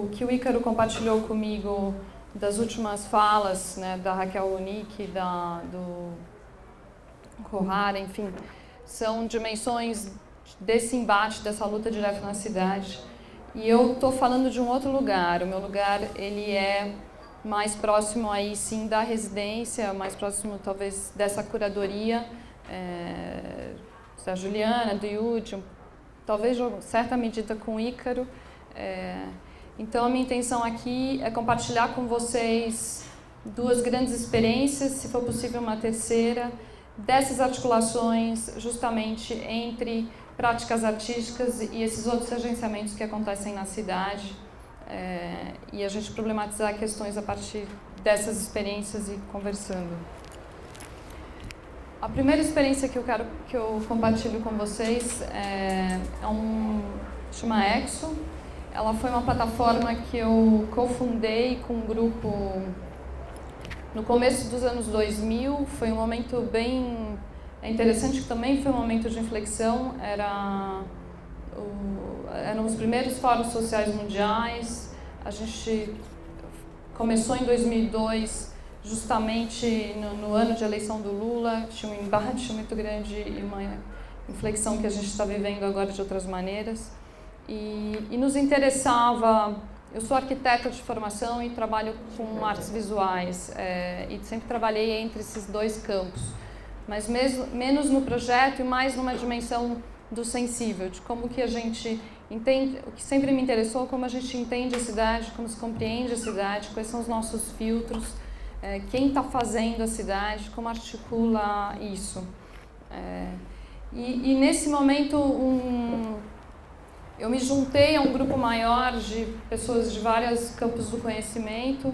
o que o Ícaro compartilhou comigo das últimas falas, né, da Raquel Ronick, do Kohara, enfim, são dimensões desse embate, dessa luta direta na cidade. E eu estou falando de um outro lugar. O meu lugar, ele é mais próximo aí sim da residência, mais próximo talvez dessa curadoria da Juliana, do Yudi, talvez em certa medida com o Ícaro. Então a minha intenção aqui é compartilhar com vocês duas grandes experiências, se for possível uma terceira, dessas articulações justamente entre práticas artísticas e esses outros agenciamentos que acontecem na cidade, e a gente problematizar questões a partir dessas experiências e conversando. A primeira experiência que eu compartilho com vocês chama Exo. Ela foi uma plataforma que eu cofundei com um grupo no começo dos anos 2000. Foi um momento bem interessante, que também foi um momento de inflexão. Eram os primeiros fóruns sociais mundiais. A gente começou em 2002, justamente no ano de eleição do Lula. Tinha um embate muito grande e uma inflexão que a gente está vivendo agora de outras maneiras. E nos interessava. Eu sou arquiteta de formação e trabalho com artes visuais, e sempre trabalhei entre esses dois campos, mas menos no projeto e mais numa dimensão do sensível, de como que a gente entende, o que sempre me interessou, como a gente entende a cidade, como se compreende a cidade, quais são os nossos filtros, quem está fazendo a cidade, como articula isso. E nesse momento eu me juntei a um grupo maior de pessoas de vários campos do conhecimento,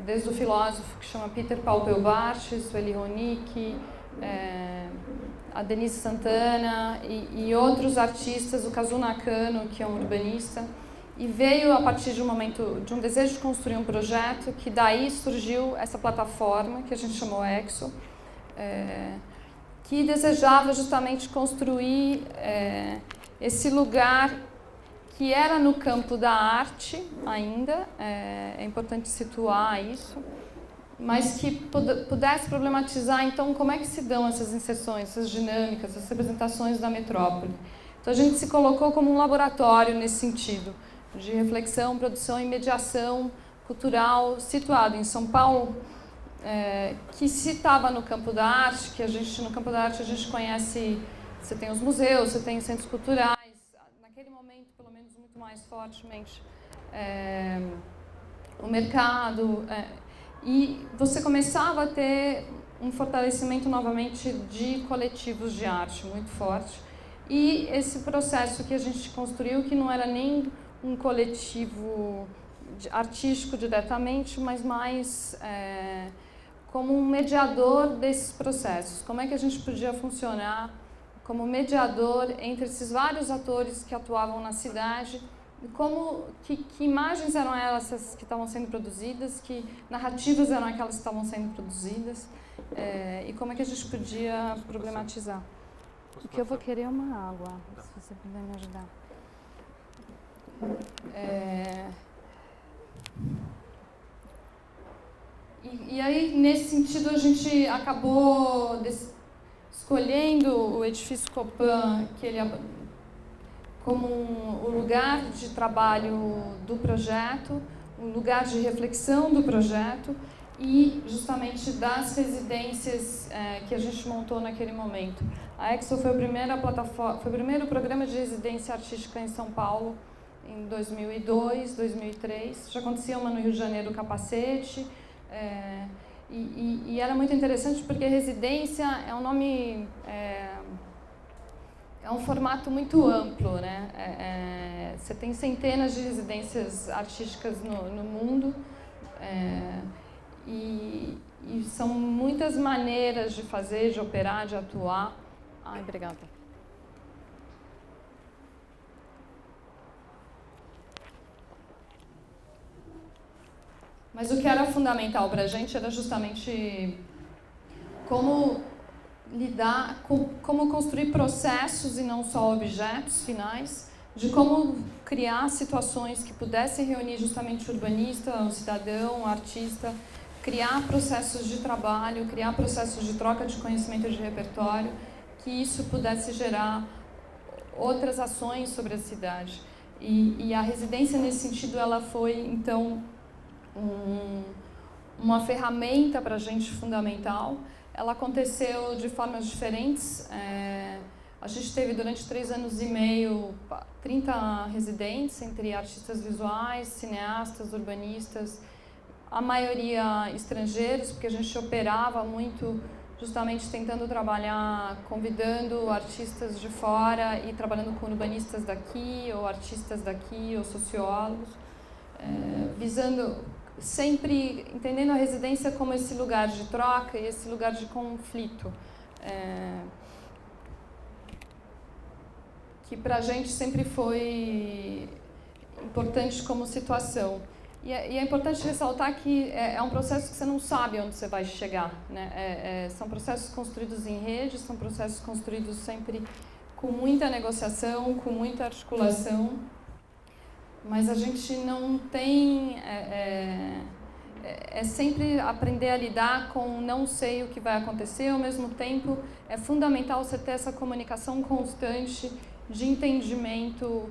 desde o filósofo que chama Peter Paul-Pelbartsch, o Eli Ronick, a Denise Santana e outros artistas, o Kazu Nakano, que é um urbanista, e veio a partir de um desejo de construir um projeto, que daí surgiu essa plataforma que a gente chamou Exo, que desejava justamente construir esse lugar que era no campo da arte ainda, é importante situar isso, mas que pudesse problematizar, então, como é que se dão essas inserções, essas dinâmicas, essas representações da metrópole. Então, a gente se colocou como um laboratório nesse sentido, de reflexão, produção e mediação cultural, situado em São Paulo, que se estava no campo da arte, no campo da arte a gente conhece. Você tem os museus, você tem centros culturais, naquele momento, pelo menos muito mais fortemente, o mercado, e você começava a ter um fortalecimento novamente de coletivos de arte muito forte. E esse processo que a gente construiu, que não era nem um coletivo artístico diretamente, mas mais como um mediador desses processos. Como é que a gente podia funcionar como mediador entre esses vários atores que atuavam na cidade, que imagens eram essas que estavam sendo produzidas, que narrativas eram aquelas que estavam sendo produzidas, e como é que a gente podia problematizar. O que eu vou querer é uma água, se você puder me ajudar. E aí, nesse sentido, a gente acabou escolhendo o edifício Copan, que ele como o lugar de trabalho do projeto, um lugar de reflexão do projeto e justamente das residências que a gente montou naquele momento. A Exo foi a primeira plataforma, foi o primeiro programa de residência artística em São Paulo em 2002, 2003. Já acontecia uma no Rio de Janeiro, Capacete. E era muito interessante porque residência é um nome, é um formato muito amplo, né? Você tem centenas de residências artísticas no mundo, e são muitas maneiras de fazer, de operar, de atuar. Ai, obrigada. Mas o que era fundamental para a gente era justamente como lidar, como construir processos e não só objetos finais, de como criar situações que pudessem reunir justamente o urbanista, o cidadão, o artista, criar processos de trabalho, criar processos de troca de conhecimento e de repertório, que isso pudesse gerar outras ações sobre a cidade. E a residência, nesse sentido, ela foi, então, uma ferramenta para a gente fundamental. Ela aconteceu de formas diferentes. A gente teve, durante 3 anos e meio, 30 residentes, entre artistas visuais, cineastas, urbanistas, a maioria estrangeiros, porque a gente operava muito justamente tentando trabalhar, convidando artistas de fora e trabalhando com urbanistas daqui, ou artistas daqui, ou sociólogos, visando, sempre entendendo a residência como esse lugar de troca e esse lugar de conflito. Que para a gente sempre foi importante como situação. E é importante ressaltar que é um processo que você não sabe onde você vai chegar, né? São processos construídos em rede, são processos construídos sempre com muita negociação, com muita articulação, mas a gente não tem... É sempre aprender a lidar com não sei o que vai acontecer, ao mesmo tempo é fundamental você ter essa comunicação constante de entendimento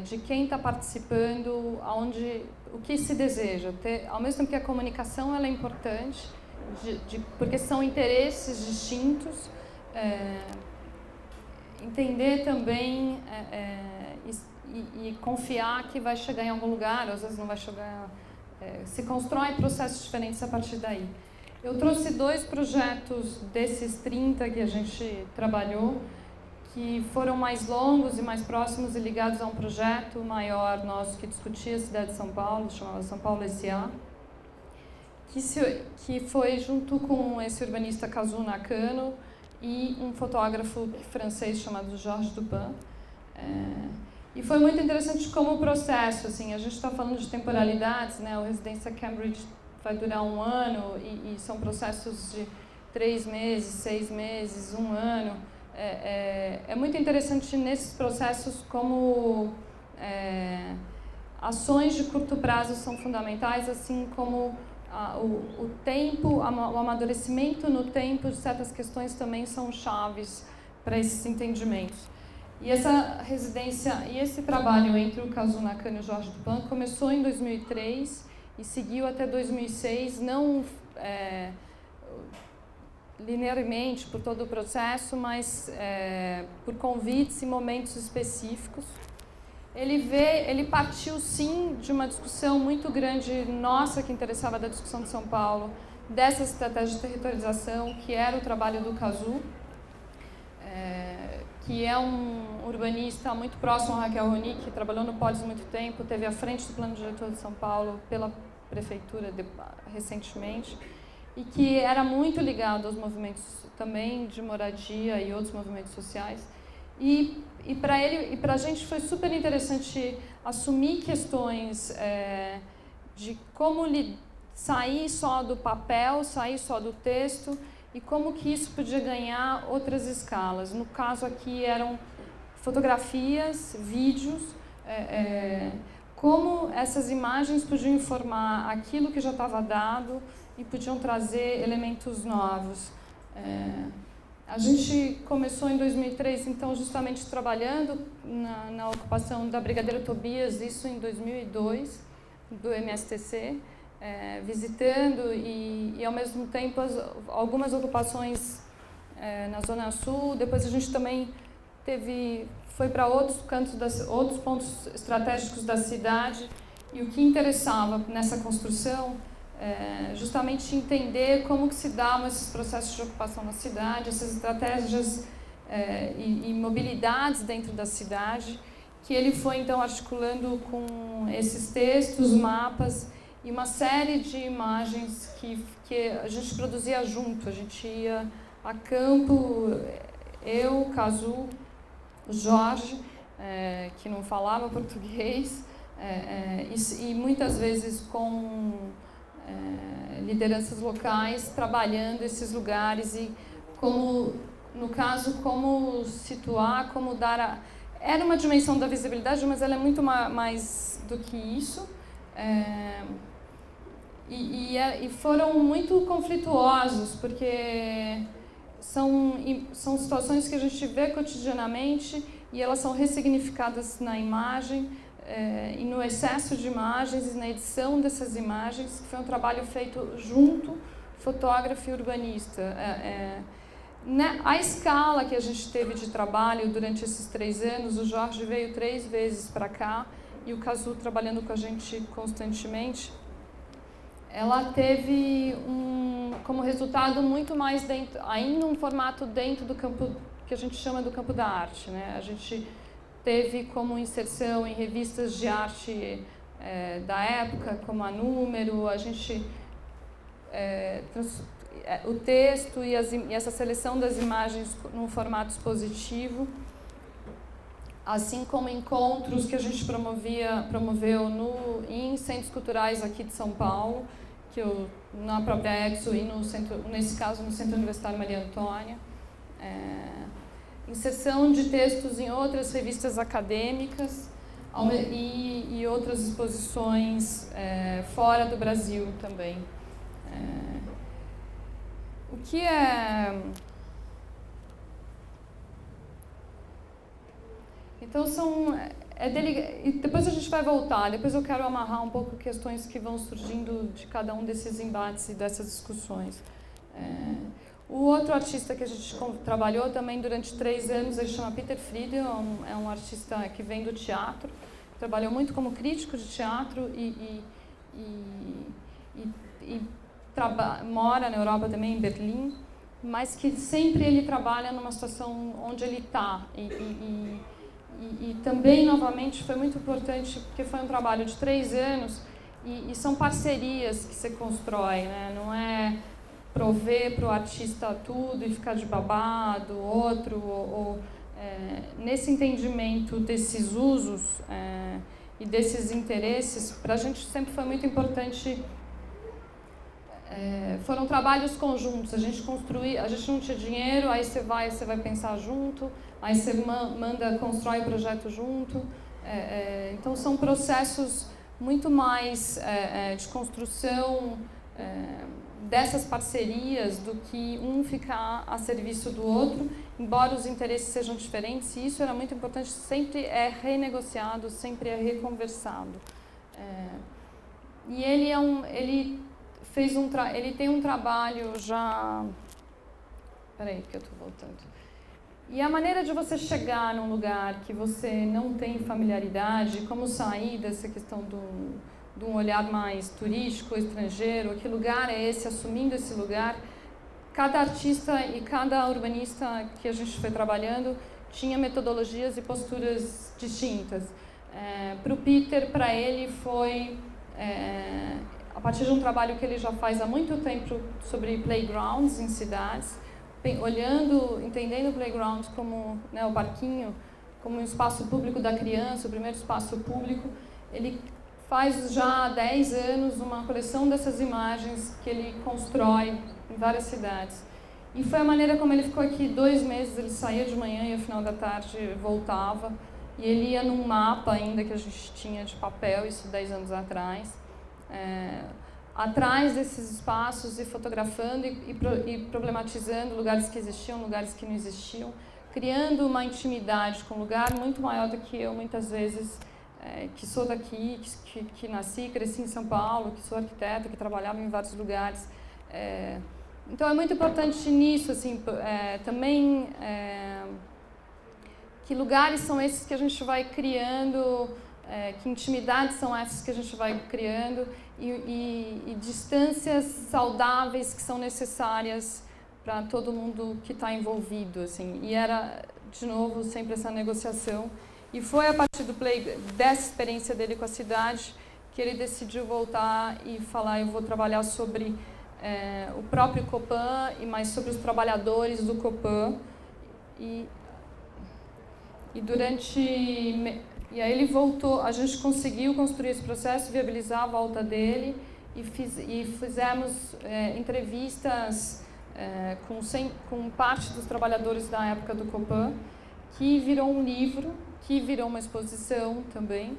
de quem está participando, o que se deseja. Ao mesmo tempo que a comunicação ela é importante, porque são interesses distintos, entender também e confiar que vai chegar em algum lugar, ou às vezes não vai chegar. Se constrói processos diferentes a partir daí. Eu trouxe 2 projetos desses 30 que a gente trabalhou, que foram mais longos e mais próximos e ligados a um projeto maior nosso que discutia a cidade de São Paulo, chamava São Paulo S.A., que foi junto com esse urbanista Kazu Nakano e um fotógrafo francês chamado Georges Dupin. E foi muito interessante como o processo, assim, a gente está falando de temporalidades, né? O Residência Cambridge vai durar 1 ano e são processos de 3 meses, 6 meses, 1 ano. É muito interessante nesses processos como ações de curto prazo são fundamentais, assim como o tempo, o amadurecimento no tempo de certas questões também são chaves para esses entendimentos. E essa residência e esse trabalho entre o Kazu Nakano e o Georges Dupin começou em 2003 e seguiu até 2006, não linearmente por todo o processo, mas por convites e momentos específicos. Ele partiu, sim, de uma discussão muito grande nossa, que interessava da discussão de São Paulo, dessa estratégia de territorialização, que era o trabalho do Kazu, que é um urbanista muito próximo a Raquel Roni, que trabalhou no Polis muito tempo, teve à frente do plano diretor de São Paulo pela prefeitura recentemente, e que era muito ligado aos movimentos também de moradia e outros movimentos sociais. E para ele e para a gente foi super interessante assumir questões de como sair só do papel, sair só do texto, e como que isso podia ganhar outras escalas. No caso aqui eram fotografias, vídeos, como essas imagens podiam informar aquilo que já estava dado e podiam trazer elementos novos. A gente começou em 2003, então, justamente trabalhando na ocupação da Brigadeiro Tobias, isso em 2002, do MSTC, visitando e, ao mesmo tempo, algumas ocupações na Zona Sul. Depois a gente também foi para outros cantos, outros pontos estratégicos da cidade, e o que interessava nessa construção justamente entender como que se davam esses processos de ocupação na cidade, essas estratégias e mobilidades dentro da cidade, que ele foi então articulando com esses textos, mapas e uma série de imagens que a gente produzia junto. A gente ia a campo, eu, Kazu, o Jorge, que não falava português, e muitas vezes com lideranças locais, trabalhando esses lugares e como, no caso, como situar, como dar era uma dimensão da visibilidade, mas ela é muito mais do que isso. E foram muito conflituosos, porque são situações que a gente vê cotidianamente e elas são ressignificadas na imagem, e no excesso de imagens e na edição dessas imagens, que foi um trabalho feito junto, fotógrafo e urbanista. A escala que a gente teve de trabalho durante esses 3 anos, o Jorge veio 3 vezes para cá e o Cazu trabalhando com a gente constantemente, ela teve como resultado muito mais ainda um formato dentro do campo que a gente chama do campo da arte, né? A gente teve como inserção em revistas de arte da época, como a Número, a gente o texto e essa seleção das imagens num formato expositivo, assim como encontros que a gente promoveu em centros culturais aqui de São Paulo, na própria Exo e nesse caso no Centro Universitário Maria Antônia. Inserção de textos em outras revistas acadêmicas e outras exposições fora do Brasil também. O que é... Então e depois a gente vai voltar, depois eu quero amarrar um pouco questões que vão surgindo de cada um desses embates e dessas discussões. O outro artista que a gente trabalhou também durante 3 anos, ele chama Peter Friedel, é um artista que vem do teatro, trabalhou muito como crítico de teatro e mora na Europa também, em Berlim, mas que sempre ele trabalha numa situação onde ele está. E também, novamente, foi muito importante, porque foi um trabalho de 3 anos e são parcerias que se constrói, né? Não é prover para o artista tudo e ficar de babado, nesse entendimento desses usos e desses interesses, para a gente sempre foi muito importante. Foram trabalhos conjuntos, a gente não tinha dinheiro, aí você vai pensar junto, aí você constrói o projeto junto. Então são processos muito mais de construção dessas parcerias do que um ficar a serviço do outro, embora os interesses sejam diferentes, e isso era muito importante, sempre é renegociado, sempre é reconversado. E ele tem um trabalho já... Peraí, que eu estou voltando. E a maneira de você chegar num lugar que você não tem familiaridade, como sair dessa questão de um olhar mais turístico, estrangeiro, que lugar é esse, assumindo esse lugar, cada artista e cada urbanista que a gente foi trabalhando tinha metodologias e posturas distintas. Para o Peter, para ele foi... a partir de um trabalho que ele já faz há muito tempo sobre playgrounds em cidades, entendendo o playground como, né, o parquinho, como um espaço público da criança, o primeiro espaço público. Ele faz já há 10 anos uma coleção dessas imagens que ele constrói em várias cidades. E foi a maneira como ele ficou aqui 2 meses, ele saía de manhã e ao final da tarde voltava. E ele ia num mapa ainda que a gente tinha de papel, isso 10 anos atrás. Atrás desses espaços e fotografando e problematizando lugares que existiam, lugares que não existiam, criando uma intimidade com um lugar muito maior do que eu, muitas vezes, que sou daqui, que nasci, cresci em São Paulo, que sou arquiteta, que trabalhava em vários lugares. Então é muito importante nisso, assim, também que lugares são esses que a gente vai criando, que intimidades são essas que a gente vai criando e distâncias saudáveis que são necessárias para todo mundo que está envolvido, assim. E era, de novo, sempre essa negociação. E foi a partir dessa experiência dele com a cidade que ele decidiu voltar e falar: eu vou trabalhar sobre o próprio Copan e mais sobre os trabalhadores do Copan. E aí ele voltou, a gente conseguiu construir esse processo, viabilizar a volta dele e fizemos entrevistas com parte dos trabalhadores da época do Copan, que virou um livro que virou uma exposição também,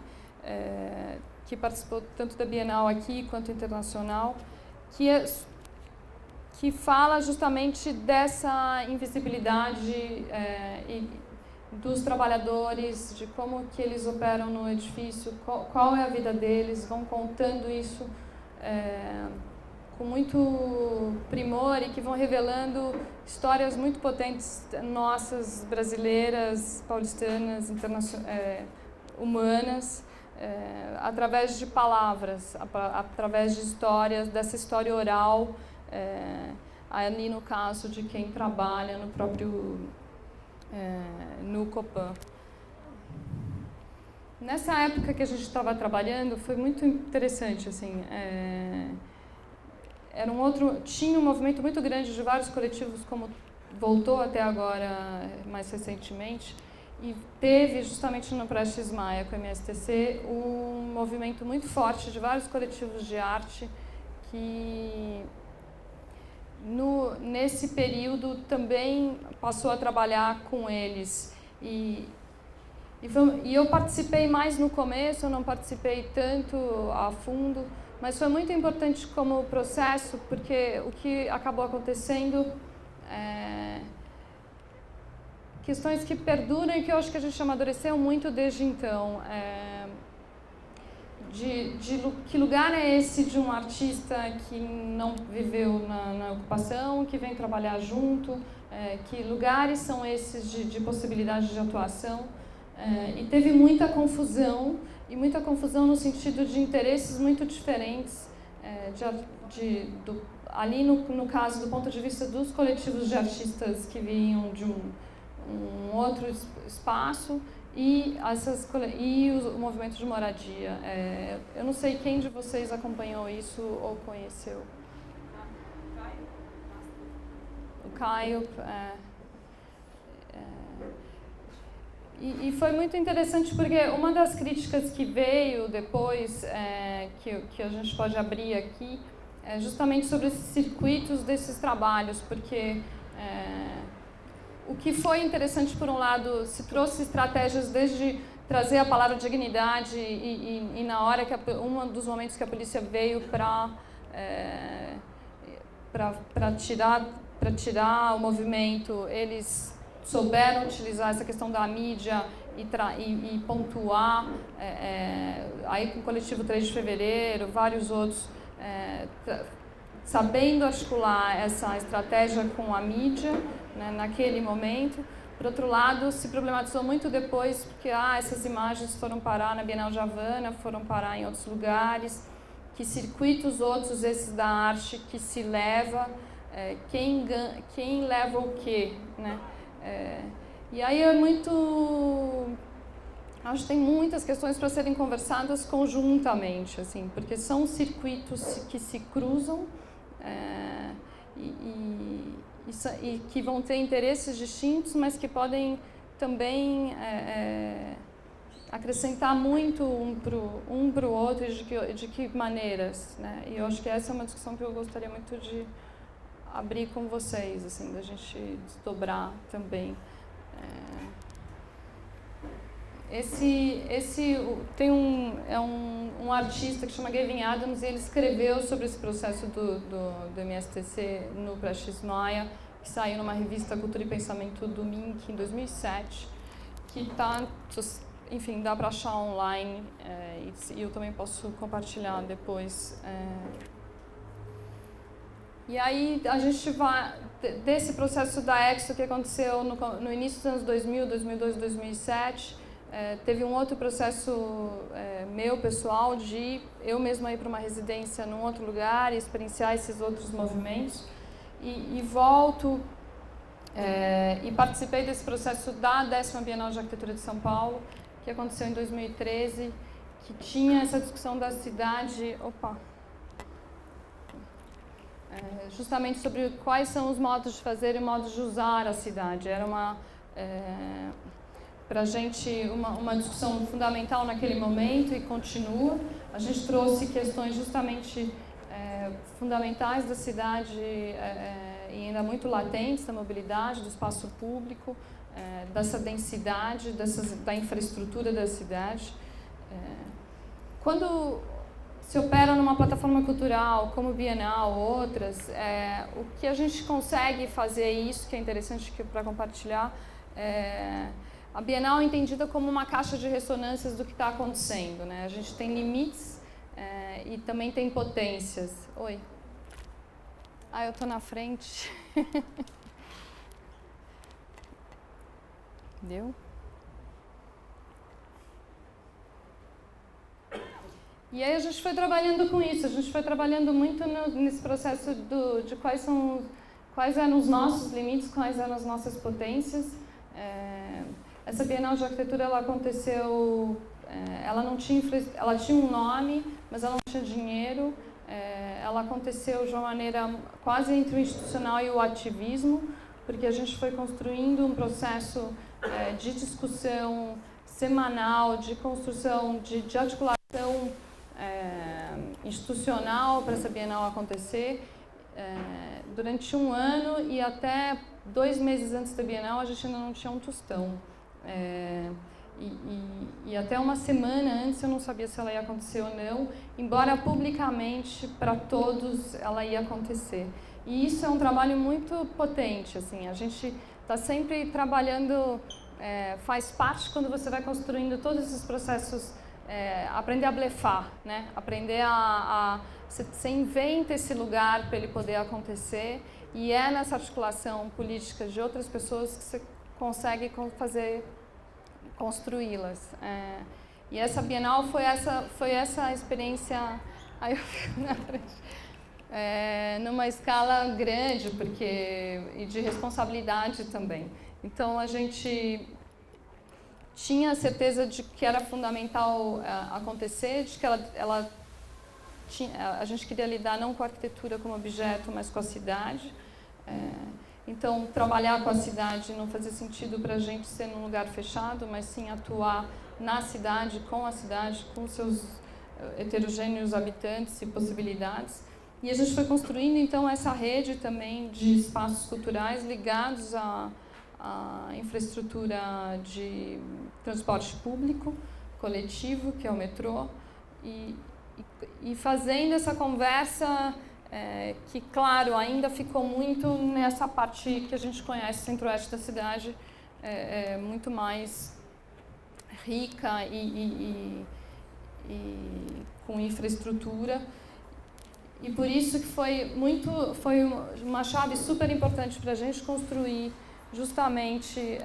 que participou tanto da Bienal aqui quanto internacional, que fala justamente dessa invisibilidade dos trabalhadores, de como que eles operam no edifício, qual é a vida deles, vão contando isso com muito primor e que vão revelando histórias muito potentes nossas, brasileiras, paulistanas, humanas, através de palavras, através de histórias, dessa história oral, ali no caso de quem trabalha no próprio no Copan. Nessa época que a gente estava trabalhando, foi muito interessante, assim, tinha um movimento muito grande de vários coletivos, como voltou até agora, mais recentemente, e teve justamente no Prestes Maia, com o MSTC, um movimento muito forte de vários coletivos de arte que, nesse período, também passou a trabalhar com eles. E eu participei mais no começo, eu não participei tanto a fundo, mas foi muito importante como processo, porque o que acabou acontecendo questões que perduram e que eu acho que a gente amadureceu muito desde então. Que lugar é esse de um artista que não viveu na ocupação, que vem trabalhar junto, que lugares são esses de possibilidade de atuação. E teve muita confusão no sentido de interesses muito diferentes, ali no caso, do ponto de vista dos coletivos de artistas que vinham de um outro espaço e o movimento de moradia. Eu não sei quem de vocês acompanhou isso ou conheceu. O Caio. E foi muito interessante porque uma das críticas que veio depois, que a gente pode abrir aqui, é justamente sobre esses circuitos desses trabalhos, porque o que foi interessante, por um lado, se trouxe estratégias desde trazer a palavra dignidade e na hora que um dos momentos que a polícia veio para tirar o movimento, eles souberam utilizar essa questão da mídia e pontuar, aí com o coletivo 3 de fevereiro, vários outros, sabendo articular essa estratégia com a mídia, né, naquele momento. Por outro lado, se problematizou muito depois, porque essas imagens foram parar na Bienal de Havana, foram parar em outros lugares, que circuitos outros esses da arte que se leva, quem leva o quê, né? E aí acho que tem muitas questões para serem conversadas conjuntamente, assim, porque são circuitos que se cruzam e que vão ter interesses distintos, mas que podem também acrescentar muito um para o outro e de que maneiras, né? E eu acho que essa é uma discussão que eu gostaria muito de abrir com vocês, assim, da gente desdobrar também. Tem um artista que chama Gavin Adams, e ele escreveu sobre esse processo do MSTC no Prestes Maia, que saiu numa revista Cultura e Pensamento do MINC em 2007, que enfim, dá para achar online, e eu também posso compartilhar depois. E aí a gente vai, desse processo da Exo que aconteceu no início dos anos 2000, 2002, 2007, teve um outro processo meu, pessoal, de eu mesma ir para uma residência num outro lugar e experienciar esses outros movimentos. E volto e participei desse processo da 10ª Bienal de Arquitetura de São Paulo, que aconteceu em 2013, que tinha essa discussão da cidade... justamente sobre quais são os modos de fazer e modos de usar a cidade. Era para a gente uma discussão fundamental naquele momento e continua. A gente trouxe questões justamente fundamentais da cidade e ainda muito latentes, da mobilidade, do espaço público, dessa densidade, da infraestrutura da cidade. Quando se opera numa plataforma cultural, como Bienal ou outras, o que a gente consegue fazer, isso que é interessante para compartilhar, a Bienal é entendida como uma caixa de ressonâncias do que está acontecendo, né? A gente tem limites e também tem potências. Oi. Eu estou na frente. Deu? E aí a gente foi trabalhando com isso, a gente foi trabalhando muito nesse processo de quais eram os nossos limites, quais eram as nossas potências. Essa Bienal de Arquitetura, ela aconteceu, ela tinha um nome, mas ela não tinha dinheiro. Ela aconteceu de uma maneira quase entre o institucional e o ativismo, porque a gente foi construindo um processo de discussão semanal, de construção, de articulação institucional para essa Bienal acontecer. Durante um ano e até 2 meses antes da Bienal, a gente ainda não tinha um tostão. E até uma semana antes eu não sabia se ela ia acontecer ou não, embora publicamente, para todos, ela ia acontecer. E isso é um trabalho muito potente, assim, a gente está sempre trabalhando, faz parte quando você vai construindo todos esses processos, aprender a blefar, né? Aprender você inventa esse lugar para ele poder acontecer, e é nessa articulação política de outras pessoas que você consegue construí-las. E essa Bienal foi essa experiência, aí eu fico na frente, numa escala grande, e de responsabilidade também. Então a gente tinha a certeza de que era fundamental acontecer, de que a gente queria lidar não com a arquitetura como objeto, mas com a cidade. Então, trabalhar com a cidade não fazia sentido para a gente ser num lugar fechado, mas sim atuar na cidade, com seus heterogêneos habitantes e possibilidades. E a gente foi construindo, então, essa rede também de espaços culturais ligados à infraestrutura de transporte público, coletivo, que é o metrô, e fazendo essa conversa que, claro, ainda ficou muito nessa parte que a gente conhece, centro-oeste da cidade, muito mais rica e com infraestrutura. E por isso que foi uma chave super importante para a gente construir justamente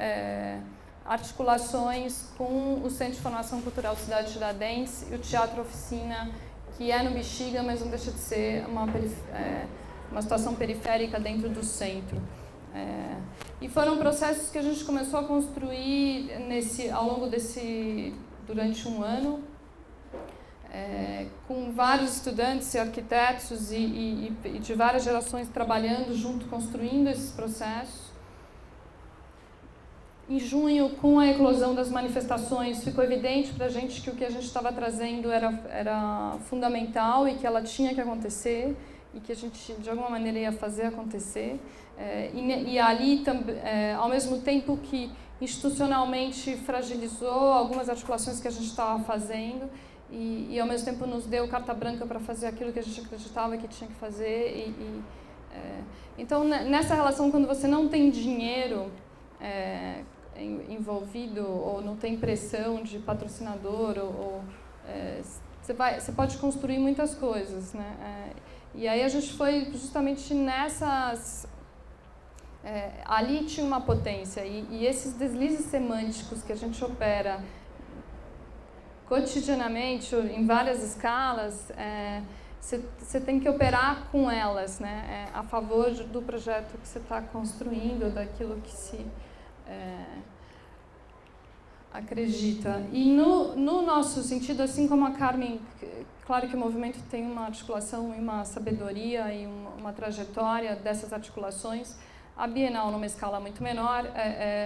articulações com o Centro de Formação Cultural Cidade Tiradentes e o Teatro Oficina, que é no Bexiga, mas não deixa de ser uma situação periférica dentro do centro. E foram processos que a gente começou a construir ao longo durante um ano, com vários estudantes e arquitetos e de várias gerações trabalhando junto, construindo esses processos. Em junho, com a eclosão das manifestações, ficou evidente para a gente que o que a gente estava trazendo era fundamental e que ela tinha que acontecer e que a gente, de alguma maneira, ia fazer acontecer. E ali, ao mesmo tempo que institucionalmente fragilizou algumas articulações que a gente estava fazendo e ao mesmo tempo nos deu carta branca para fazer aquilo que a gente acreditava que tinha que fazer. Então, nessa relação, quando você não tem dinheiro envolvido ou não tem pressão de patrocinador, você pode construir muitas coisas, né? E aí a gente foi justamente nessas... ali tinha uma potência e esses deslizes semânticos que a gente opera cotidianamente, em várias escalas, você tem que operar com elas, né? A favor do projeto que você está construindo, daquilo que se acredita. E no nosso sentido, assim como a Carmen, claro que o movimento tem uma articulação e uma sabedoria e uma trajetória dessas articulações, a Bienal, numa escala muito menor,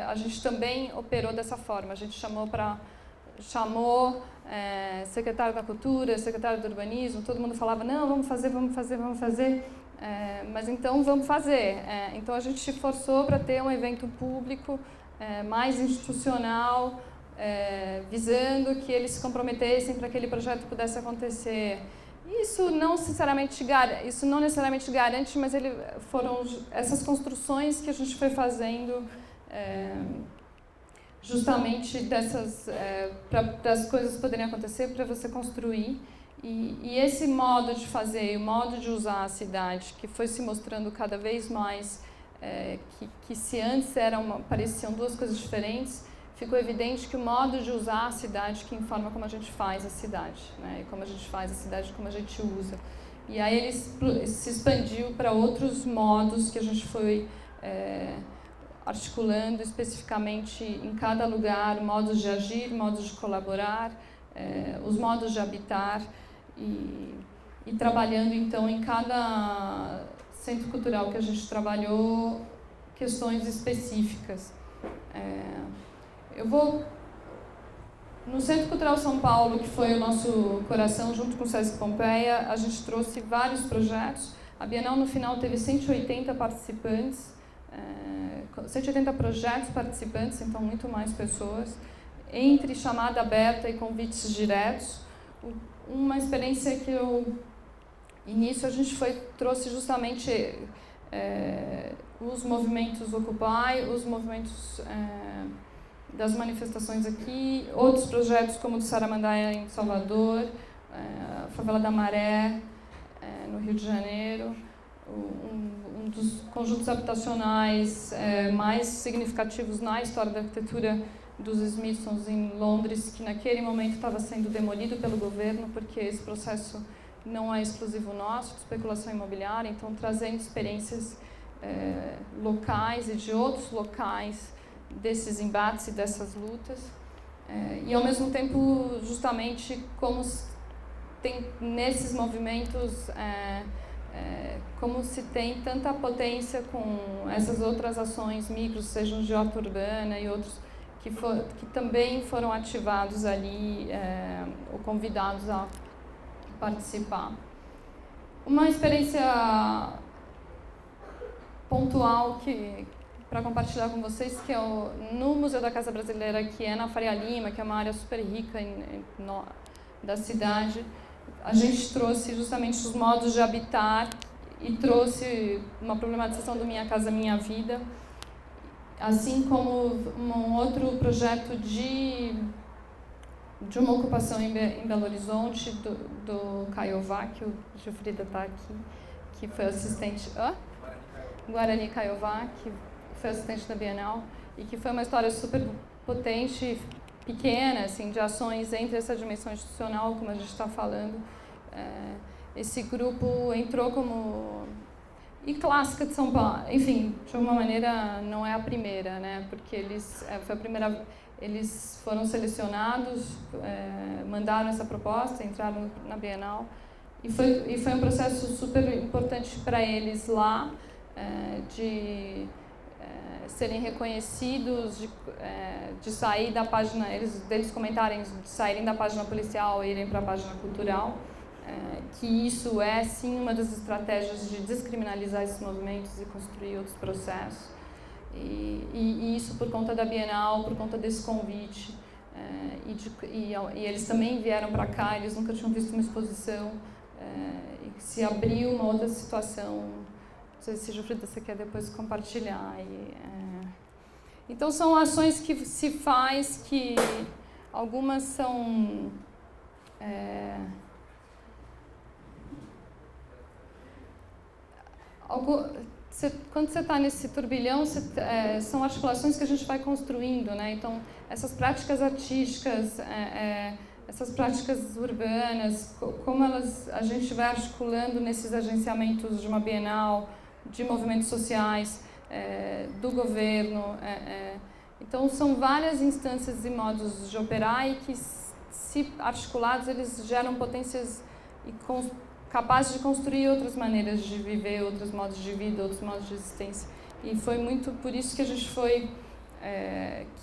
a gente também operou dessa forma. A gente chamou secretário da Cultura, secretário do Urbanismo, todo mundo falava, não, vamos fazer, mas então vamos fazer. Então a gente forçou para ter um evento público mais institucional, visando que eles se comprometessem para que aquele projeto pudesse acontecer. Isso não necessariamente garante, mas foram essas construções que a gente foi fazendo justamente para as coisas poderem acontecer, para você construir. E esse modo de fazer, o modo de usar a cidade, que foi se mostrando cada vez mais, que se antes pareciam duas coisas diferentes, ficou evidente que o modo de usar a cidade que informa como a gente faz a cidade, né? Como a gente faz a cidade, como a gente usa. E aí ele se expandiu para outros modos que a gente foi articulando especificamente em cada lugar, modos de agir, modos de colaborar, os modos de habitar e trabalhando então em cada centro cultural que a gente trabalhou questões específicas. No Centro Cultural São Paulo, que foi o nosso coração, junto com o Sesc Pompeia, a gente trouxe vários projetos. A Bienal, no final, teve 180 participantes, 180 projetos participantes, então muito mais pessoas, entre chamada aberta e convites diretos. Uma experiência que início a gente trouxe justamente os movimentos Occupy, os movimentos das manifestações aqui, outros projetos como o do Saramandaia em Salvador, a Favela da Maré no Rio de Janeiro, um dos conjuntos habitacionais mais significativos na história da arquitetura dos Smithsons em Londres, que naquele momento estava sendo demolido pelo governo, porque esse processo não é exclusivo nosso, de especulação imobiliária, então trazendo experiências locais e de outros locais desses embates e dessas lutas, e ao mesmo tempo justamente como tem nesses movimentos como se tem tanta potência com essas outras ações micros, sejam de horta urbana e outros que também foram ativados ali ou convidados a participar. Uma experiência pontual para compartilhar com vocês, que é no Museu da Casa Brasileira, que é na Faria Lima, que é uma área super rica da cidade. A gente trouxe justamente os modos de habitar e trouxe uma problematização do Minha Casa Minha Vida, assim como um outro projeto de uma ocupação em Belo Horizonte, do Caiová, que o Gilfrida está aqui, que foi assistente... Guarani Caiová, que foi assistente da Bienal, e que foi uma história super potente, pequena, assim, de ações entre essa dimensão institucional, como a gente está falando. Esse grupo entrou como... E clássica de São Paulo, enfim, de alguma maneira não é a primeira, né? Porque eles foram selecionados, mandaram essa proposta, entraram na Bienal, e foi um processo super importante para eles lá, de serem reconhecidos, de sair da página, deles comentarem, de saírem da página policial e irem para a página cultural, que isso é sim uma das estratégias de descriminalizar esses movimentos e construir outros processos. E isso por conta da Bienal, por conta desse convite, e eles também vieram para cá, eles nunca tinham visto uma exposição, e se abriu uma outra situação. Não sei se, Gilfrida, você quer depois compartilhar. Então, são ações que se faz, que algumas são... quando você está nesse turbilhão, são articulações que a gente vai construindo, né? Então, essas práticas artísticas, essas práticas urbanas, como a gente vai articulando nesses agenciamentos de uma Bienal, de movimentos sociais, do governo. Então, são várias instâncias e modos de operar e que, se articulados, eles geram potências e capazes de construir outras maneiras de viver, outros modos de vida, outros modos de existência. E foi muito por isso que a gente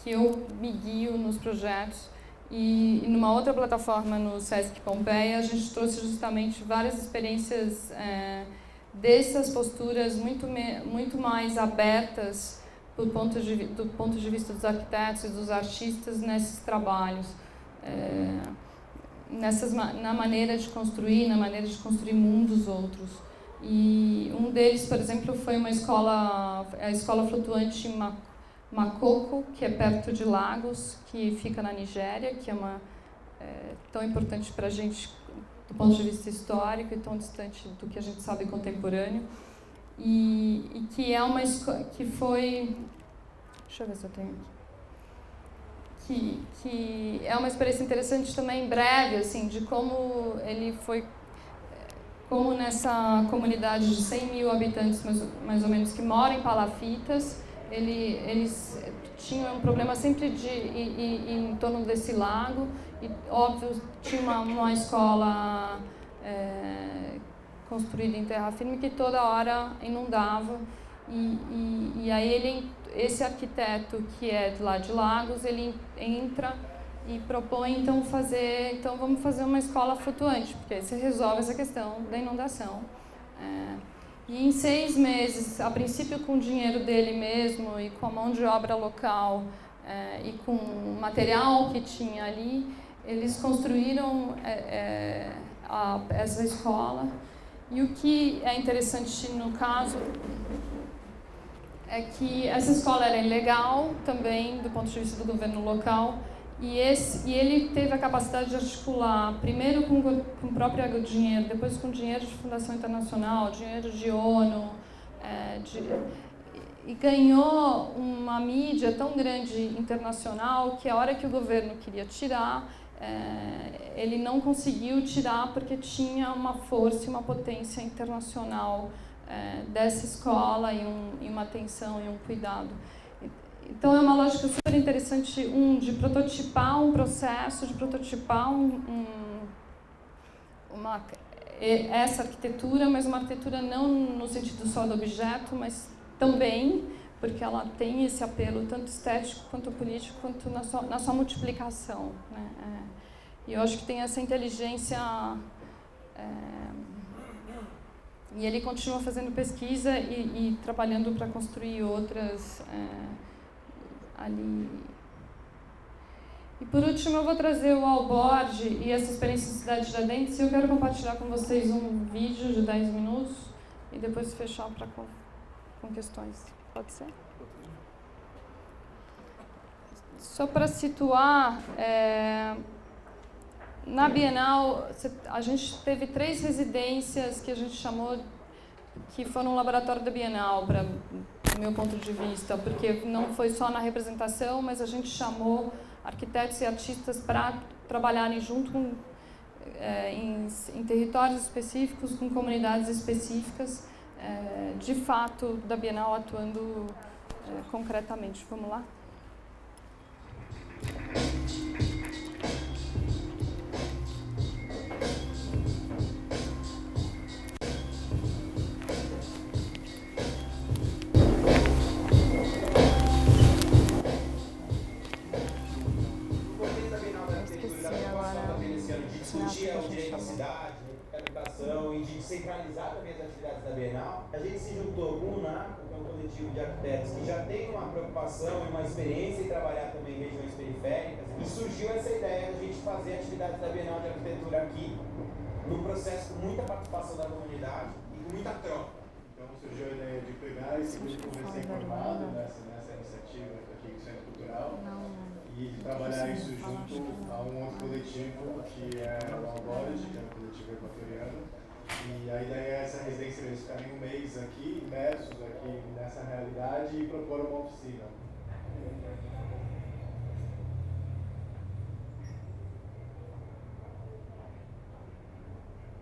que eu me guio nos projetos. E numa outra plataforma, no Sesc Pompeia, a gente trouxe justamente várias experiências dessas posturas muito mais abertas do ponto de vista dos arquitetos e dos artistas nesses trabalhos, na maneira de construir mundos outros. E um deles, por exemplo, foi a escola flutuante em Makoko, que é perto de Lagos, que fica na Nigéria, que é tão importante para a gente do ponto de vista histórico e tão distante do que a gente sabe contemporâneo. E que é uma escola que foi... Deixa eu ver se eu tenho aqui. Que é uma experiência interessante também, breve, assim, de como ele foi... Como nessa comunidade de 100 mil habitantes, mais ou menos, que moram em palafitas, eles tinham um problema sempre em torno desse lago. E, óbvio, tinha uma escola construída em terra firme que toda hora inundava. E aí esse arquiteto que é de lá de Lagos, ele entra e propõe então vamos fazer uma escola flutuante, porque aí você resolve essa questão da inundação. E em 6 meses, a princípio com o dinheiro dele mesmo e com a mão de obra local e com o material que tinha ali, eles construíram essa escola. E o que é interessante no caso é que essa escola era ilegal também do ponto de vista do governo local. E ele teve a capacidade de articular, primeiro com o próprio dinheiro, depois com dinheiro de Fundação Internacional, dinheiro de ONU, e ganhou uma mídia tão grande internacional que a hora que o governo queria tirar, ele não conseguiu tirar porque tinha uma força e uma potência internacional dessa escola e uma atenção e um cuidado. Então é uma lógica super interessante, de prototipar um processo, de prototipar essa arquitetura, mas uma arquitetura não no sentido só do objeto, mas também, porque ela tem esse apelo tanto estético quanto político, quanto na sua multiplicação, né? E eu acho que tem essa inteligência... E ele continua fazendo pesquisa e trabalhando para construir outras... ali. E por último eu vou trazer o Alborge e essa experiência de Cidade Tiradentes, e eu quero compartilhar com vocês um vídeo de 10 minutos e depois fechar com questões. Pode ser? Só para situar, na Bienal a gente teve 3 residências que a gente chamou, que foram um laboratório da Bienal, do meu ponto de vista, porque não foi só na representação, mas a gente chamou arquitetos e artistas para trabalharem junto em territórios específicos, com comunidades específicas, de fato, da Bienal atuando concretamente. Vamos lá? Discutir o direito à cidade, a educação e de centralizar também as atividades da Bienal, a gente se juntou com o NACO, que é um coletivo de arquitetos que já tem uma preocupação e uma experiência em trabalhar também em regiões periféricas, e surgiu essa ideia de a gente fazer atividades da Bienal de Arquitetura aqui, num processo com muita participação da comunidade e com muita troca. Então surgiu a ideia de pegar esse grupo recém-formado nessa iniciativa aqui do Centro Cultural e de trabalhar isso junto a um outro coletivo que é o Alborge, que é um coletivo equatoriano. E a ideia é essa residência, eles ficarem um mês aqui, imersos aqui nessa realidade e propor uma oficina.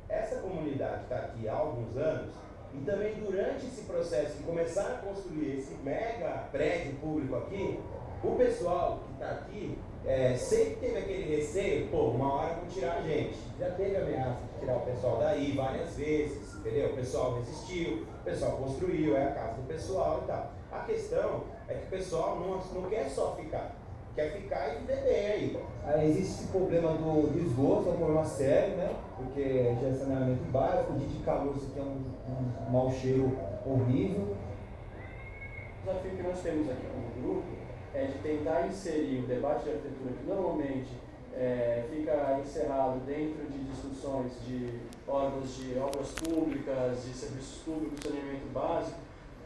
Essa comunidade está aqui há alguns anos e também durante esse processo de começar a construir esse mega prédio público aqui, o pessoal que está aqui sempre teve aquele receio, uma hora vão tirar a gente. Já teve ameaça de tirar o pessoal daí várias vezes, entendeu? O pessoal resistiu, o pessoal construiu, é a casa do pessoal e tal. A questão é que o pessoal não quer só ficar, quer ficar e viver bem aí. Aí existe esse problema do esgoto, é um problema sério, né? Porque já é saneamento básico, o dia de calor você tem um mau cheiro horrível. desafio que nós temos aqui como grupo é de tentar inserir o debate de arquitetura, que normalmente fica encerrado dentro de discussões de órgãos de obras públicas, de serviços públicos, saneamento básico,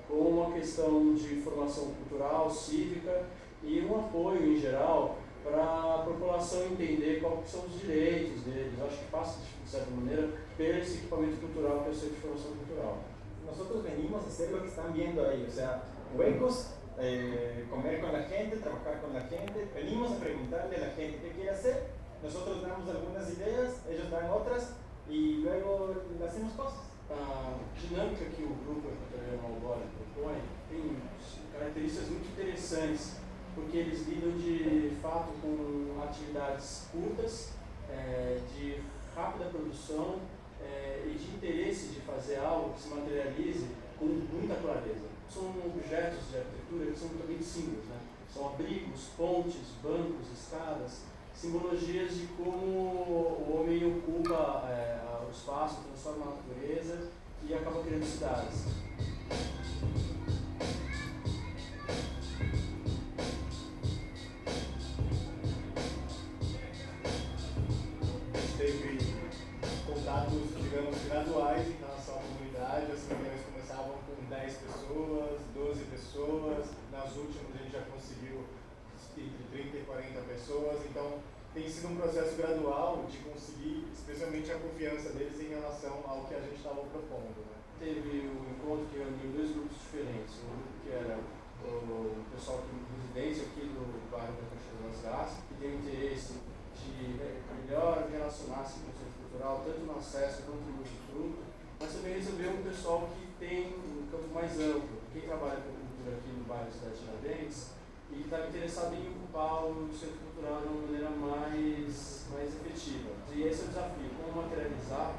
com uma questão de formação cultural, cívica e um apoio em geral para a população entender quais são os direitos deles. Eu acho que passa, de certa maneira, pelo esse equipamento cultural que é o Centro de Formação Cultural. Nosotros venimos a hacer lo que están viendo ahí, o sea, huecos, comer con la gente, trabajar con la gente, venimos a preguntarle a la gente qué quiere hacer, nosotros damos algunas ideas, ellos dan otras y luego le hacemos cosas. A dinâmica que o grupo Arquitetura Malbora propõe tem características muito interessantes, porque eles lidam de fato com atividades curtas, de rápida produção e de interesse de fazer algo que se materialize com muita clareza. São objetos de arquitetura que são também símbolos, né? São abrigos, pontes, bancos, escadas, simbologias de como o homem ocupa o espaço, transforma a natureza e acaba criando cidades. Teve contatos, digamos, graduais em relação à comunidade. As reuniões começavam com 10 pessoas, 12 pessoas. Nas últimas a gente já conseguiu entre 30 e 40 pessoas. Então tem sido um processo gradual de conseguir, especialmente a confiança deles em relação ao que a gente estava propondo, né? Teve um encontro que reuniu dois grupos diferentes. Um grupo que era o pessoal de residência aqui do bairro da Cachoeira das Graças, que tem interesse de melhor relacionar-se com o centro cultural, tanto no acesso quanto no usufruto, mas também recebeu um pessoal que tem um campo mais amplo. Quem trabalha com cultura aqui no bairro da Cidade de Tiradentes e está interessado em ocupar o centro cultural de uma maneira mais efetiva. E esse é o desafio, como materializar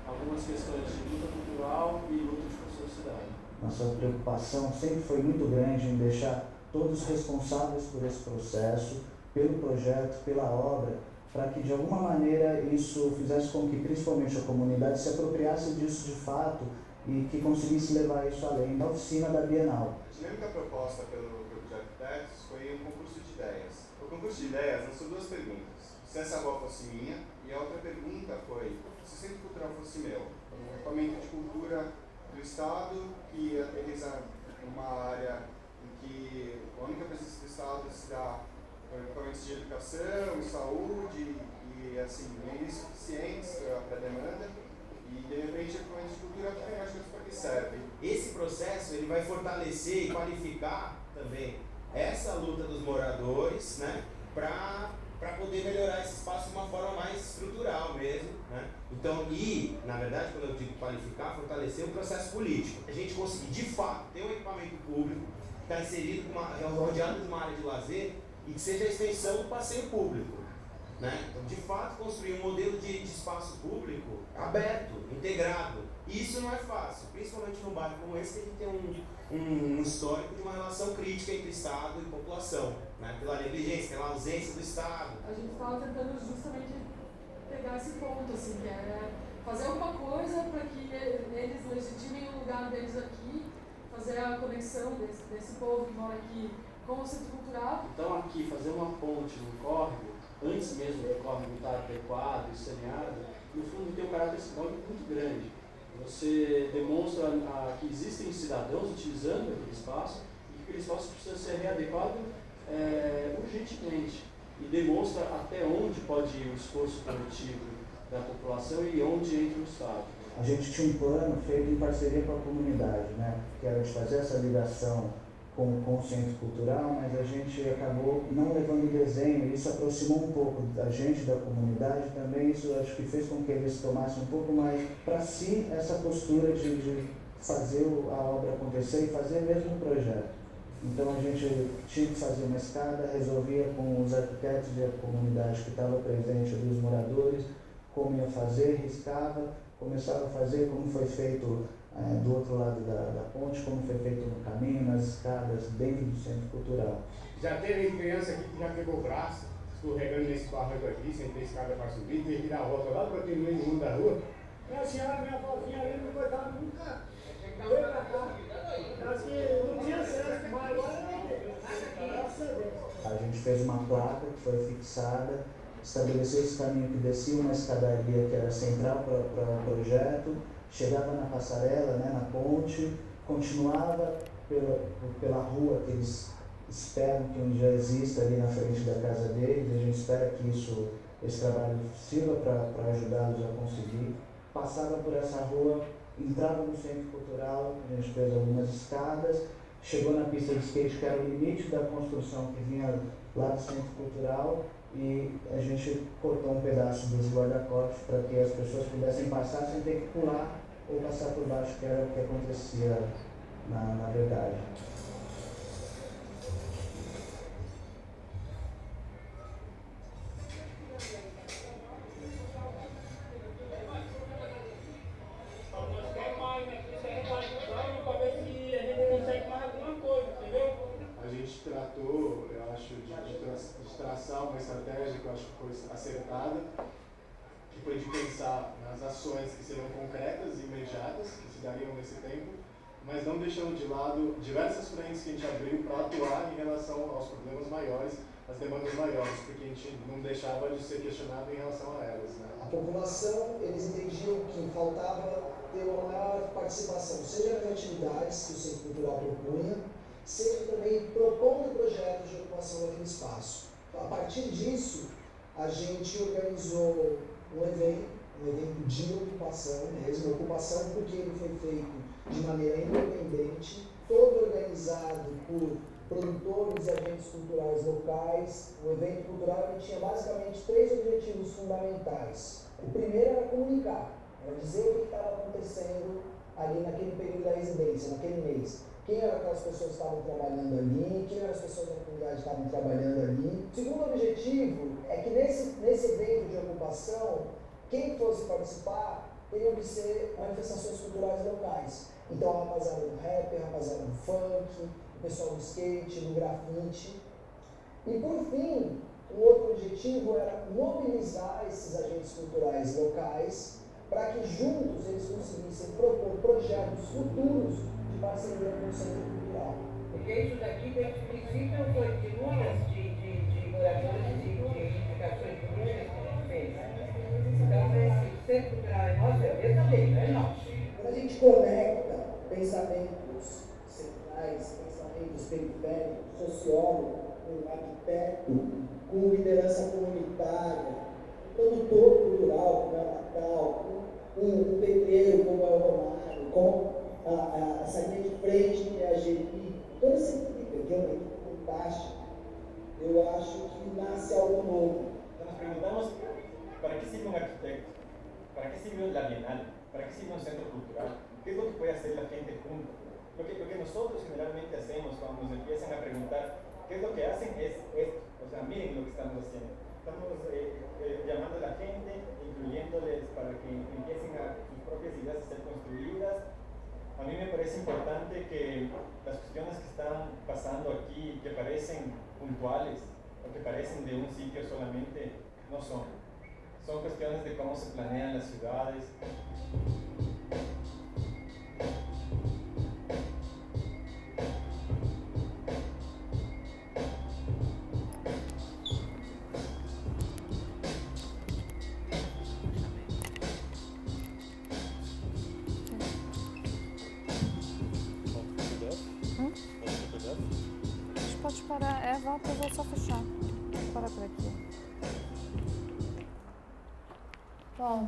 algumas questões de luta cultural e luta de construção da cidade. Nossa preocupação sempre foi muito grande em deixar todos responsáveis por esse processo, pelo projeto, pela obra, para que de alguma maneira isso fizesse com que principalmente a comunidade se apropriasse disso de fato e que conseguisse levar isso além da oficina da Bienal. A dinâmica proposta pelo grupo de arquitetos foi um concurso de ideias. O concurso de ideias lançou duas perguntas: se essa rua fosse minha, e a outra pergunta foi: se o Centro Cultural fosse meu, um equipamento de cultura do Estado que ia realizar uma área em que a única presença do Estado se dá equipamentos de educação, saúde e assim, meios suficientes para a demanda, e de repente equipamentos de cultura que tem mais coisas para que servem. Esse processo ele vai fortalecer e qualificar também essa luta dos moradores, né, para poder melhorar esse espaço de uma forma mais estrutural mesmo, né? Então, e, na verdade, quando eu digo qualificar, fortalecer o processo político. A gente conseguir, de fato, ter um equipamento público que está inserido, rodeado de uma área de lazer e que seja a extensão do passeio público, né? Então, de fato, construir um modelo de espaço público aberto, integrado. E isso não é fácil, principalmente num bairro como esse, que a gente tem um histórico de uma relação crítica entre Estado e população, né? Pela negligência, pela ausência do Estado. A gente estava tentando justamente pegar esse ponto, assim, que é fazer alguma coisa para que eles legitimem o lugar deles aqui, fazer a conexão desse povo que mora aqui com o centro cultural. Então aqui, fazer uma ponte no córrego, antes mesmo do córrego estar adequado e saneado, no fundo tem um caráter simbólico muito grande. Você demonstra que existem cidadãos utilizando aquele espaço e que aquele espaço precisa ser readequado urgentemente. E demonstra até onde pode ir o esforço coletivo da população e onde entra o Estado. A gente tinha um plano feito em parceria com a comunidade, né? Que era de fazer essa ligação com o centro cultural, mas a gente acabou não levando o desenho, e isso aproximou um pouco da gente, da comunidade também. Isso acho que fez com que eles tomassem um pouco mais para si essa postura de fazer a obra acontecer e fazer mesmo o projeto. Então a gente tinha que fazer uma escada, resolvia com os arquitetos e a comunidade que estava presente ali, os moradores, como ia fazer, riscava, começava a fazer como foi feito do outro lado da ponte, como foi feito no caminho, nas escadas, dentro do centro cultural. Já teve criança aqui que já pegou o braço, escorregando nesse barranco aqui, sem ter escada para subir, teve que dar a volta lá para ter no meio mundo da rua. E a senhora, minha avózinha ali, não coitava nunca veio para cá. Acho que não tinha acesso mais placa que foi fixada, estabeleceu esse caminho que descia uma escadaria que era central para o projeto, chegava na passarela, né, na ponte, continuava pela rua que eles esperam que um dia exista ali na frente da casa deles, a gente espera que esse trabalho sirva para ajudá-los a conseguir. Passava por essa rua, entrava no centro cultural, a gente fez algumas escadas, chegou na pista de skate, que era o limite da construção que vinha lá do centro cultural, e a gente cortou um pedaço dos guarda-corpos para que as pessoas pudessem passar sem ter que pular ou passar por baixo, que era o que acontecia na verdade. Uma estratégia que eu acho que foi acertada, que foi de pensar nas ações que seriam concretas e imediatas, que se dariam nesse tempo, mas não deixando de lado diversas frentes que a gente abriu para atuar em relação aos problemas maiores, às demandas maiores, porque a gente não deixava de ser questionado em relação a elas. Né? A população, eles entendiam que faltava ter uma maior participação, seja nas atividades que o Centro Cultural propunha, seja também propondo projetos de ocupação daquele espaço. A partir disso, a gente organizou um evento de ocupação mesmo, ocupação porque ele foi feito de maneira independente, todo organizado por produtores e agentes culturais locais. O evento cultural ele tinha basicamente 3 objetivos fundamentais. O primeiro era comunicar, era dizer o que estava acontecendo ali naquele período da residência, naquele mês. Quem eram aquelas pessoas que estavam trabalhando ali, quem eram as pessoas da comunidade que estavam trabalhando ali. O segundo objetivo é que nesse evento de ocupação, quem fosse participar teriam que ser manifestações culturais locais. Então a rapaziada do rap, a rapaziada do funk, o pessoal do skate, do grafite. E por fim, o outro objetivo era mobilizar esses agentes culturais locais para que juntos eles conseguissem propor projetos futuros de parceria com o Centro Cultural. Porque isso daqui, desde o princípio, foi de muitas de moradores e de indicações políticas que a gente fez. Então, esse Centro Cultural é nosso, é verdadeiro, é nosso. Quando a gente conecta pensamentos centrais, pensamentos periféricos, sociólogo, com arquiteto, com liderança comunitária, produtor cultural, como é o Natal, um pedreiro, como é o Romário, com essa linha de frente, que é a GEPI, toda essa equipe, que é uma equipe fantástica, eu acho que nasce algo novo. Nos perguntamos, ¿para qué sirve un arquitecto? ¿Para qué sirve la Bienal? ¿Para qué sirve un centro cultural? ¿Qué es lo que puede hacer la gente junta? Lo que nosotros generalmente hacemos cuando nos empiezan a preguntar qué es lo que hacen es esto. O sea, miren lo que estamos haciendo. Estamos llamando a la gente, incluyéndoles para que empiecen sus propias ideas a ser construidas. A mí me parece importante que las cuestiones que están pasando aquí, que parecen puntuales o que parecen de un sitio solamente, no son. Son cuestiones de cómo se planean las ciudades. Pode parar, volta, eu vou só fechar. Para por aqui. Bom,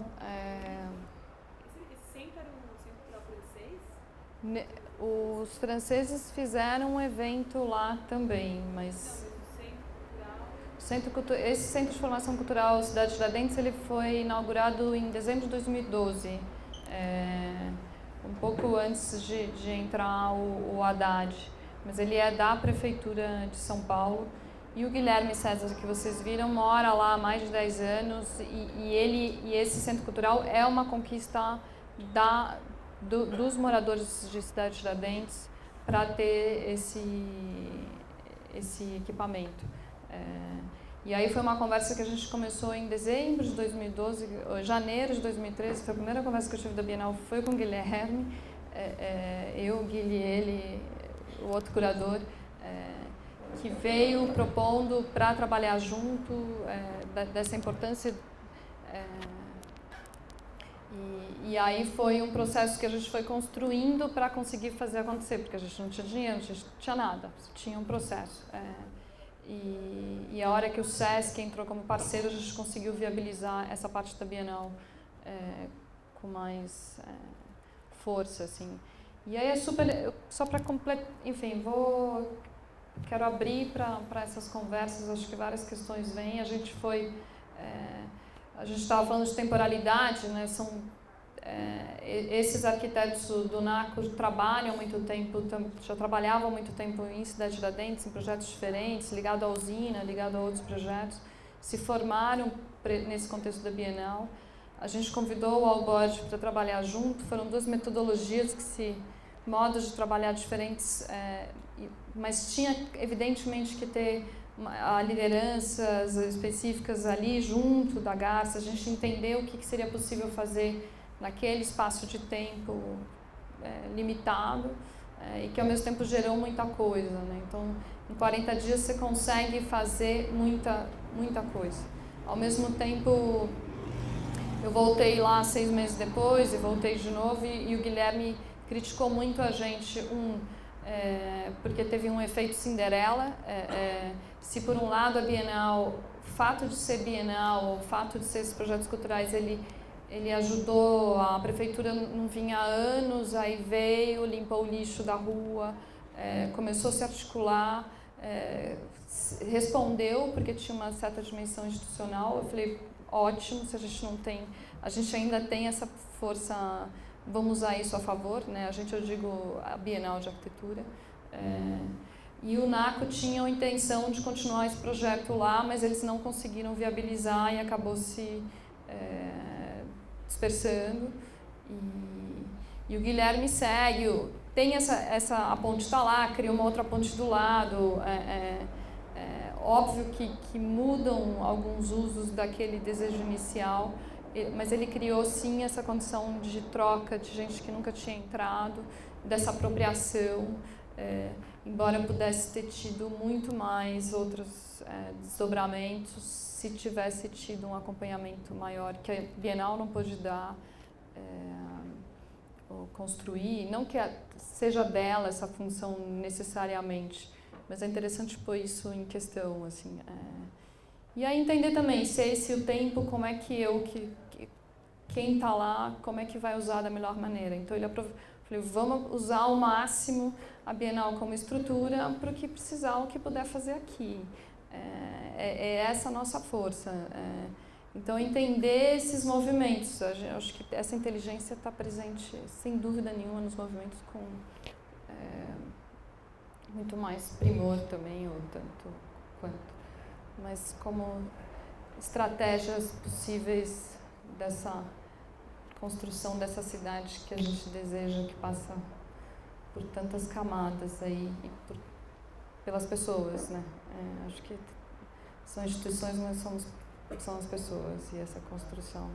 Esse centro era um centro cultural francês? Os franceses fizeram um evento lá também, mas... Esse Centro de Formação Cultural Cidade Tiradentes, ele foi inaugurado em dezembro de 2012, um pouco antes de entrar o Haddad. Mas ele é da Prefeitura de São Paulo, e o Guilherme César, que vocês viram, mora lá há mais de 10 anos, e esse Centro Cultural é uma conquista dos moradores de Cidade Tiradentes para ter esse equipamento. E aí foi uma conversa que a gente começou em dezembro de 2012, janeiro de 2013, foi a primeira conversa que eu tive da Bienal, foi com o Guilherme, eu, o Guilherme, ele, o outro curador, que veio propondo para trabalhar junto, dessa importância. E aí foi um processo que a gente foi construindo para conseguir fazer acontecer, porque a gente não tinha dinheiro, a gente não tinha nada, tinha um processo. E a hora que o SESC entrou como parceiro, a gente conseguiu viabilizar essa parte da Bienal com mais força, assim. E aí é super, só para completar, enfim, quero abrir para essas conversas, acho que várias questões vêm. A gente estava falando de temporalidade, né? Esses arquitetos do NACO trabalham muito tempo, já trabalhavam há muito tempo em Cidade Tiradentes, em projetos diferentes, ligado à usina, ligado a outros projetos, se formaram nesse contexto da Bienal. A gente convidou o Albord para trabalhar junto, foram duas metodologias, modos de trabalhar diferentes, mas tinha evidentemente que ter lideranças específicas ali junto da Garça, a gente entendeu o que seria possível fazer naquele espaço de tempo limitado e que ao mesmo tempo gerou muita coisa, né? Então, em 40 dias você consegue fazer muita coisa. Ao mesmo tempo, eu voltei lá 6 meses depois e voltei de novo e o Guilherme criticou muito a gente, porque teve um efeito Cinderela. Se por um lado a Bienal, o fato de ser Bienal, o fato de ser esses projetos culturais, ele ajudou, a prefeitura não vinha há anos, aí veio, limpou o lixo da rua, começou a se articular, respondeu, porque tinha uma certa dimensão institucional. Eu falei, ótimo, se a gente não tem, a gente ainda tem essa força, vamos usar isso a favor, né? Eu digo a Bienal de Arquitetura. E o NACO tinha a intenção de continuar esse projeto lá, mas eles não conseguiram viabilizar e acabou se dispersando. E o Guilherme segue, tem a ponte está lá, cria uma outra ponte do lado. Óbvio que mudam alguns usos daquele desejo inicial, mas ele criou sim essa condição de troca de gente que nunca tinha entrado, dessa apropriação, embora pudesse ter tido muito mais outros desdobramentos se tivesse tido um acompanhamento maior que a Bienal não pôde dar ou construir, não que seja dela essa função necessariamente, mas é interessante pôr isso em questão, assim. E aí entender também se o tempo, como é que quem está lá, como é que vai usar da melhor maneira. Então ele falei, vamos usar ao máximo a Bienal como estrutura para o que precisar, o que puder fazer aqui. Essa a nossa força. Então entender esses movimentos, acho que essa inteligência está presente, sem dúvida nenhuma, nos movimentos com muito mais primor também, ou tanto quanto, mas como estratégias possíveis dessa construção dessa cidade que a gente deseja, que passa por tantas camadas aí, e pelas pessoas, né? Acho que são instituições, mas são as pessoas, e essa construção.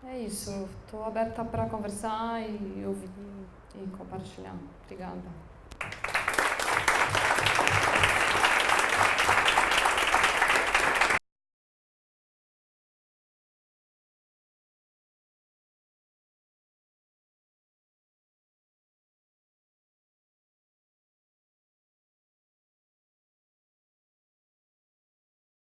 É isso, estou aberta para conversar e ouvir e compartilhar. Obrigada.